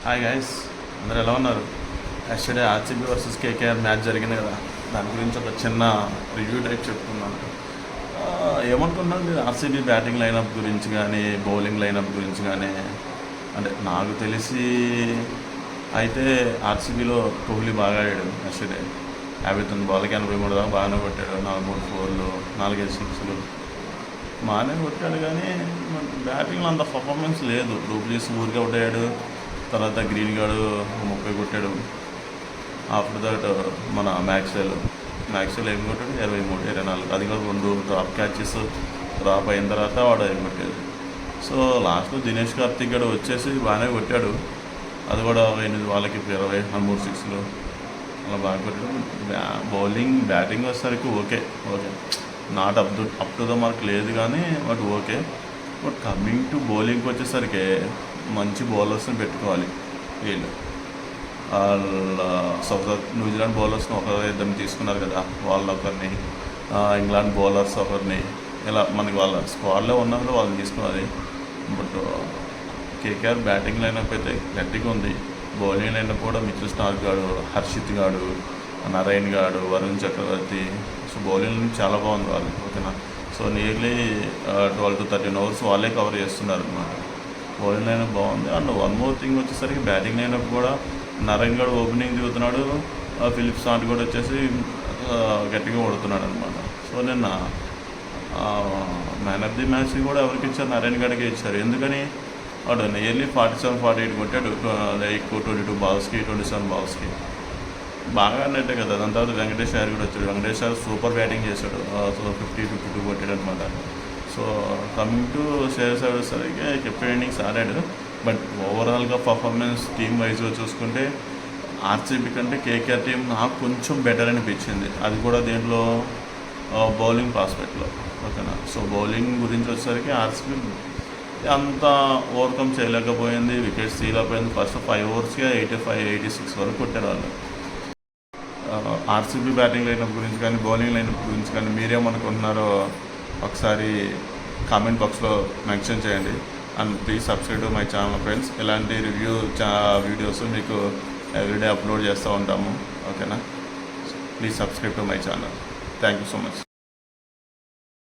Hi guys, అందరు ఎలా ఉన్నారు? Actually RCB versus KKR match జరిగింది కదా, దాని గురించి ఒక చిన్న రివ్యూ టైప్ చెప్తున్నాను. ఏమనుకున్నాను ఆర్సీబీ బ్యాటింగ్ లైనప్ గురించి కానీ బౌలింగ్ లైనప్ గురించి కానీ. అంటే నాకు తెలిసి అయితే ఆర్సీబీలో కోహ్లీ బాగా ఆడాడు. యాక్చువల్లీ 59 బాల్కి 83 దాకా బాగానే కొట్టాడు. 4 4లు 4 6లు బాగానే కొట్టాడు, కానీ బ్యాటింగ్లో అంత పర్ఫార్మెన్స్ లేదు. డూప్లీస్ ఊరికే అవుట్ అయ్యాడు. తర్వాత గ్రీన్ గార్డు 30 కొట్టాడు. ఆఫ్టర్ దట్ మన మ్యాక్స్వెల్ ఏం కొట్టాడు 23 24, అది కూడా 2 డ్రాప్ క్యాచెస్ డ్రాప్ అయిన తర్వాత వాడు ఏం కొట్టాడు. సో లాస్ట్లో దినేష్ కార్తిక్ గడు వచ్చేసి బాగానే కొట్టాడు. అది కూడా 8 వాళ్ళకి 20 3 6లు అలా బాగా కొట్టాడు. బ్యాటింగ్ వచ్చేసరికి okay not up to the mark లేదు, కానీ but okay. But coming to బౌలింగ్కి వచ్చేసరికి మంచి బౌలర్స్ని పెట్టుకోవాలి వీళ్ళు. న్యూజిలాండ్ బౌలర్స్ని ఇద్దరిని తీసుకున్నారు కదా, వాళ్ళు ఒకరిని, ఇంగ్లాండ్ బౌలర్స్ ఒకరిని, ఇలా మనకి వాళ్ళ స్క్వాడ్లో ఉన్నారు, వాళ్ళని తీసుకోవాలి. బట్ కేకేఆర్ బ్యాటింగ్ లైనప్ అయితే గట్టిగా ఉంది. బౌలింగ్ లైనప్ కూడా మిచెల్ స్టార్క్ గాడు, హర్షిత్ గాడు, నరైన్ గాడు, వరుణ్ చక్రవర్తి. సో బౌలింగ్ చాలా బాగుంది వాళ్ళు, ఓకేనా. సో నియర్లీ 12 to 13 అవర్స్ వాళ్ళే కవర్ చేస్తున్నారు అనమాట. బౌలింగ్ లైనప్ బాగుంది. అండ్ వన్ మోర్ థింగ్ వచ్చేసరికి బ్యాటింగ్ లైనప్ కూడా నరైన్ గాడు ఓపెనింగ్ దిగుతున్నాడు, ఫిలిప్ స్టార్క్ కూడా వచ్చేసి గట్టిగా కొడుతున్నాడు అనమాట. సో నిన్న మ్యాన్ ఆఫ్ ది మ్యాచ్ కూడా ఎవరికి ఇచ్చారు? నరైన్ గడికే ఇచ్చారు. ఎందుకని? వాడు నియర్లీ 47-48 కొట్టాడు. 22 బాల్స్కి 27 బాల్స్కి బాగా అన్నట్టే కదా. దాని తర్వాత వెంకటేష్ అయ్యర్ కూడా వచ్చాడు. వెంకటేష్ అయ్యర్ సూపర్ బ్యాటింగ్ చేశాడు. సో 50-52 కొట్టాడు అనమాట. So coming to Shreyas Iyer సరికి 50 ఇన్నింగ్స్ ఆడాడు. బట్ ఓవరాల్గా పర్ఫార్మెన్స్ టీమ్ వైజ్గా చూసుకుంటే ఆర్సీబీ కంటే కేకేఆర్ టీం నాకు కొంచెం బెటర్ అనిపించింది. అది కూడా దేంట్లో, బౌలింగ్ ప్రాస్పెక్ట్లో, ఓకేనా. సో బౌలింగ్ గురించి వచ్చేసరికి ఆర్సీబీ అంత ఓవర్కమ్ చేయలేకపోయింది. వికెట్స్ తీయలేకపోయింది. ఫస్ట్ 5 ఓవర్స్కి 85-86 వరకు కొట్టారు వాళ్ళు. ఆర్సీబీ బ్యాటింగ్ లైనప్ గురించి కానీ బౌలింగ్ లైనప్ గురించి కానీ మీరేమనుకుంటున్నారో ఒకసారి కామెంట్ బాక్స్లో మెన్షన్ చేయండి. And please subscribe to my channel friends. ఇలాంటి వీడియోస్ మీకు ఎవ్రీడే అప్లోడ్ చేస్తూ ఉంటాము, ఓకేనా. Please subscribe to my channel. Thank you so much.